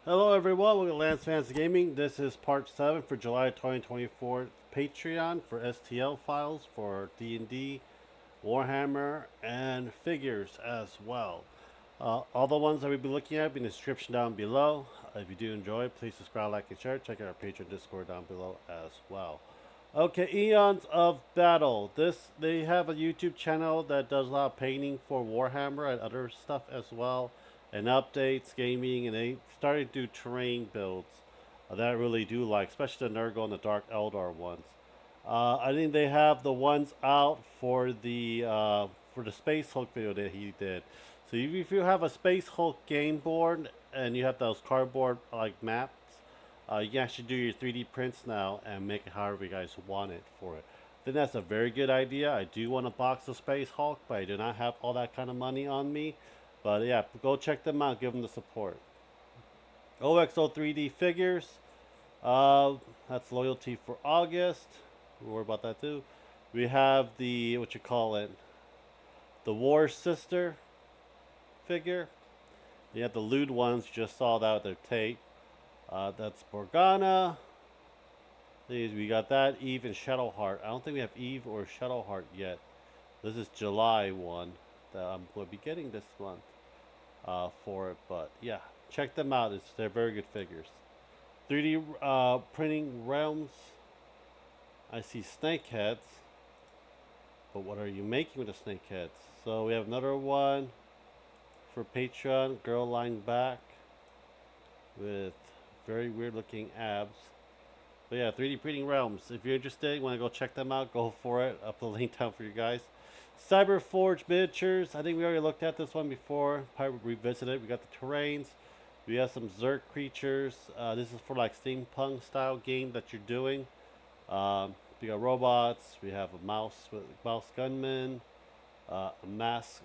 Hello everyone, welcome to Lance Fans Gaming. This is part 7 for July 2024 Patreon for STL files for D&D, Warhammer, and figures as well. All the ones that we'll be looking at will be in the description down below. If you do enjoy, please subscribe, like, and share. Check out our Patreon Discord down below as well. Okay, Eons of Battle. They have a YouTube channel that does a lot of painting for Warhammer and other stuff as well, and updates, gaming, and they started to do terrain builds that I really do like, especially the Nurgle and the Dark Eldar ones. I think they have the ones out for the Space Hulk video that he did. So if you have a Space Hulk game board and you have those cardboard like maps, you can actually do your 3D prints now and make it however you guys want it for it. I think that's a very good idea. I do want a box of Space Hulk, but I do not have all that kind of money on me. But yeah, go check them out. Give them the support. OXO 3D figures. That's loyalty for August. We'll worry about that too. We have the what you call it, the War Sister figure. You have the lewd ones. You just saw that with their tape. That's Borgana. We got that Eve and Shadowheart. I don't think we have Eve or Shadowheart yet. This is July one that I'm going to be getting this month for it. But yeah, check them out. They're very good figures. 3D printing realms. I see snake heads. But what are you making with the snake heads? So we have another one for Patreon. Girl lying back with very weird looking abs. But yeah, 3D Printing Realms. If you're interested, you want to go check them out, go for it. I'll put a link down for you guys. Cyberforge Miniatures. I think we already looked at this one before. Probably revisit it. We got the terrains. We have some Zerg creatures. This is for like steampunk style game that you're doing. We got robots. We have a mouse gunman, a mask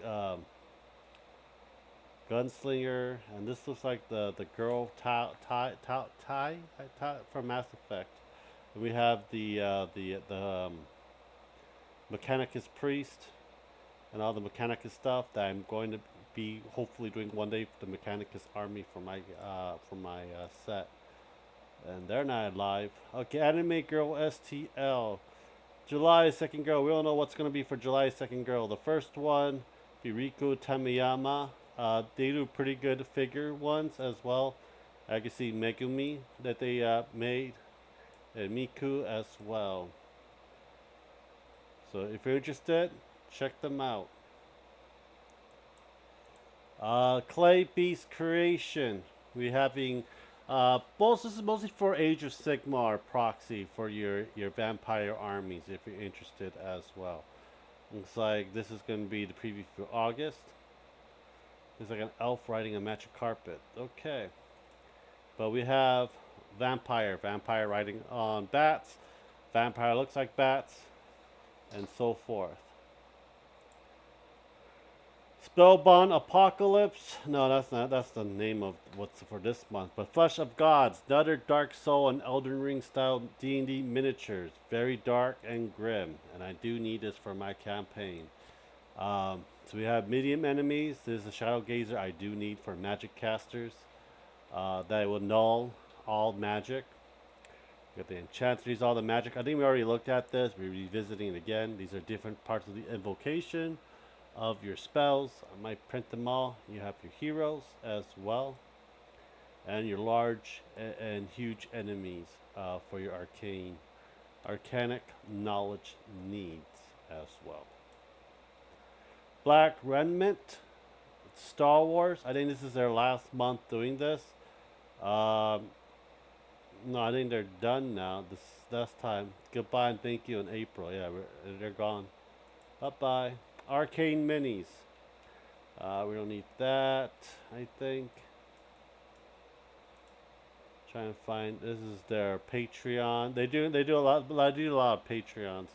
gunslinger, and this looks like the girl Ty from Mass Effect. And we have the Mechanicus priest and all the Mechanicus stuff that I'm going to be hopefully doing one day for the Mechanicus army for my set. And they're not live. Okay, Anime Girl STL. July second girl. We don't know what's going to be for July second girl. The first one, Riku Tamiyama. They do pretty good figure ones as well. I can see Megumi that they made, and Miku as well. So if you're interested, check them out. Clay Beast Creation. We having this is mostly for Age of Sigmar proxy for your vampire armies if you're interested as well. Looks like this is going to be the preview for August. Looks like an elf riding a magic carpet. Okay. But we have vampire riding on bats. Vampire looks like bats, and so forth. Spellbound Apocalypse. No, that's not. That's the name of what's for this month. But Flesh of Gods, another Dark Soul and Elden Ring style D&D miniatures. Very dark and grim, and I do need this for my campaign. So we have medium enemies. This is a Shadow Gazer I do need for magic casters. That will null all magic. We got the enchanters, all the magic. I think we already looked at this. We're revisiting it again. These are different parts of the invocation of your spells. I might print them all. You have your heroes as well, and your large and huge enemies for your arcanic knowledge needs as well. Black Remnant, Star Wars. I think this is their last month doing this. No, I think they're done now. This last time. Goodbye and thank you in April. Yeah, they're gone. Bye bye. Arcane Minis. We don't need that, I think. Trying to find. This is their Patreon. They do a lot. I do a lot of Patreons.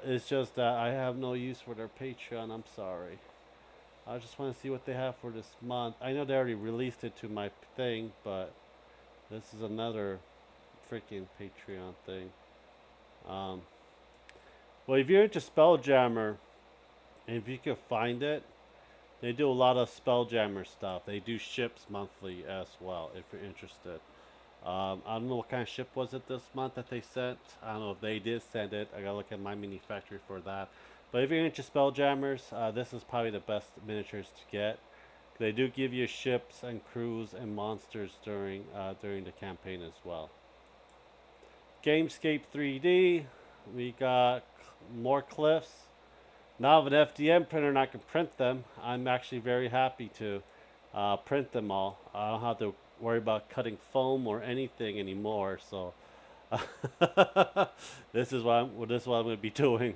It's just that I have no use for their Patreon. I'm sorry. I just want to see what they have for this month. I know they already released it to my thing, but this is another freaking Patreon thing. Well, if you're into Spelljammer, and if you can find it, They do a lot of Spelljammer stuff. They do ships monthly as well, if you're interested. I don't know what kind of ship was it this month that they sent. I don't know if they did send it. I gotta look at my mini factory for that. But if you're into Spelljammers, this is probably the best miniatures to get. They do give you ships and crews and monsters during the campaign as well. Gamescape 3D. We got more cliffs. Now with an FDM printer and I can print them, I'm actually very happy to print them all. I don't have to worry about cutting foam or anything anymore. So this is what I'm going to be doing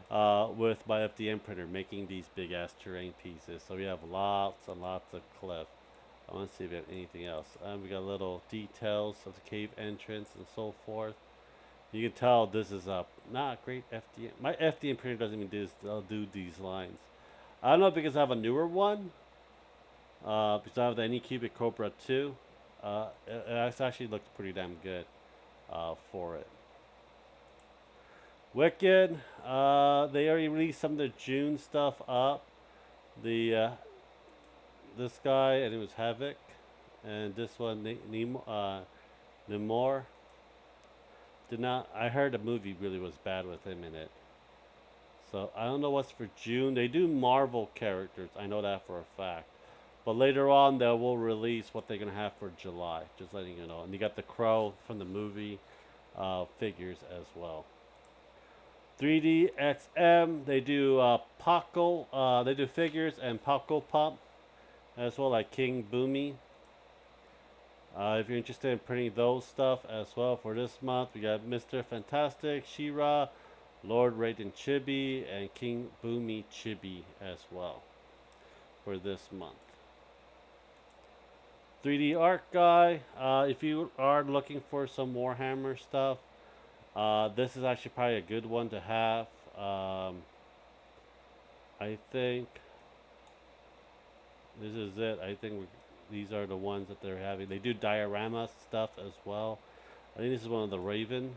with my FDM printer, making these big ass terrain pieces. So we have lots and lots of cliff. I want to see if we have anything else. We got little details of the cave entrance and so forth. You can tell this is a not great FDM. My FDM printer doesn't even do these lines. I don't know because I have a newer one. Because I have the Anycubic Cobra 2. It actually looks pretty damn good for it. Wicked. They already released some of the June stuff up. The this guy, and it was Havoc, and this one Namor. Did not. I heard the movie really was bad with him in it. So I don't know what's for June. They do Marvel characters. I know that for a fact. But later on, they will release what they're gonna have for July. Just letting you know. And you got the Crow from the movie figures as well. 3D XM. They do Paco. They do figures and Paco Pump as well, like King Boomy. If you're interested in printing those stuff as well for this month, we got Mr. Fantastic, She-Ra, Lord Raiden Chibi, and King Boomy Chibi as well for this month. 3D Art Guy, if you are looking for some Warhammer stuff, this is actually probably a good one to have. I think this is it. I think these are the ones that they're having. They do diorama stuff as well. I think this is one of the Raven.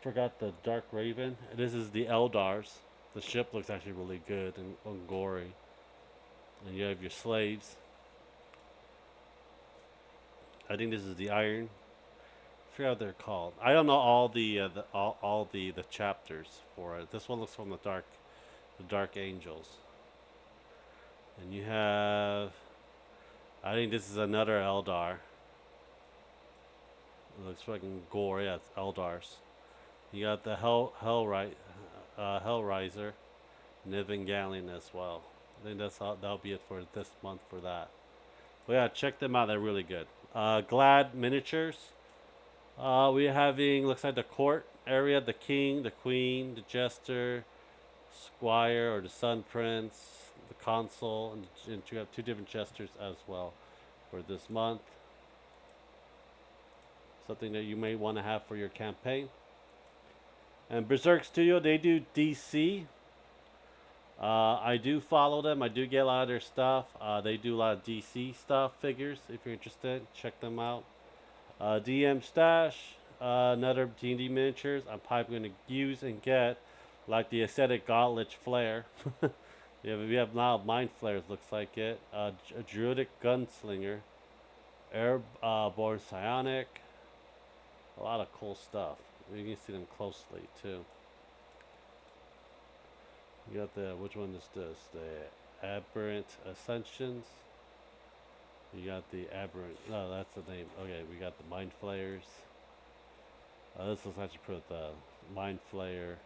Forgot the Dark Raven. This is the Eldars. The ship looks actually really good and gory. And you have your slaves. I think this is the Iron. I forgot what they're called. I don't know all the chapters for it. This one looks from the Dark Angels. And you have, I think this is another Eldar. It looks fucking gory. Yeah, it's Eldars. You got the Hellraiser, and Evangelion as well. I think that'll be it for this month for that. But yeah, check them out. They're really good. Glad Miniatures. We're having, looks like the court area, the king, the queen, the jester, squire or the sun prince, the consul, and you have two different jesters as well for this month. Something that you may want to have for your campaign. And Berserk Studio, they do DC. I do follow them. I do get a lot of their stuff. They do a lot of DC stuff, figures. If you're interested, check them out. DM Stash, another D&D miniatures. I'm probably going to use and get, like the Aesthetic Gauntlet Flare. Yeah, we have now Mind Flares, looks like it. A Druidic Gunslinger, Airborne Psionic. A lot of cool stuff. You can see them closely too. You got the, which one is this? The Aberrant Ascensions. You got the Aberrant, no, that's the name. Okay, we got the Mind Flayers. This looks like you put the Mind Flayer,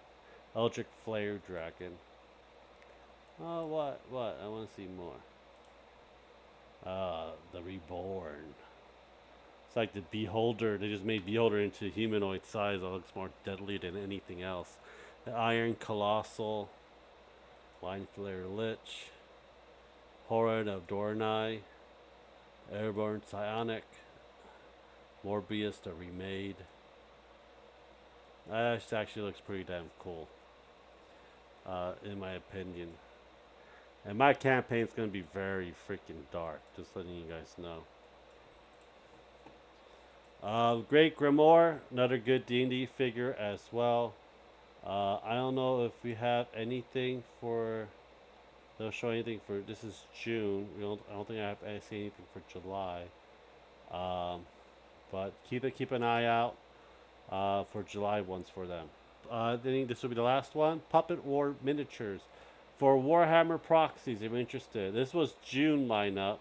Eldritch Flare Dragon. Oh, what? I want to see more. The Reborn. It's like the Beholder. They just made Beholder into humanoid size. It looks more deadly than anything else. The Iron Colossal. Mind Flayer Lich. Horrid of Dornai. Airborne Psionic. Morbius the Remade. That actually looks pretty damn cool. In my opinion. And my campaign's going to be very freaking dark. Just letting you guys know. Great Grimoire, another good D&D figure as well. I don't know if we have anything for. They'll show anything for. This is June. I don't think I see anything for July. Um, but keep an eye out for July ones for them. I think this will be the last one. Puppet War miniatures for Warhammer proxies. If you're interested, this was June lineup.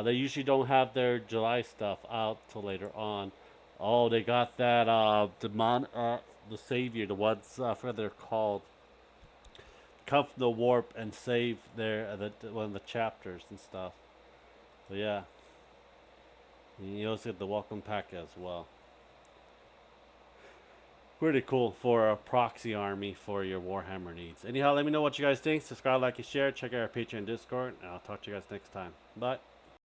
They usually don't have their July stuff out till later on. Oh, they got that the Savior, the ones I forget they're called. Come from the warp and save one of the chapters and stuff. But yeah, and you also get the welcome pack as well. Pretty cool for a proxy army for your Warhammer needs. Anyhow, let me know what you guys think. Subscribe, like, and share. Check out our Patreon and Discord, and I'll talk to you guys next time. Bye.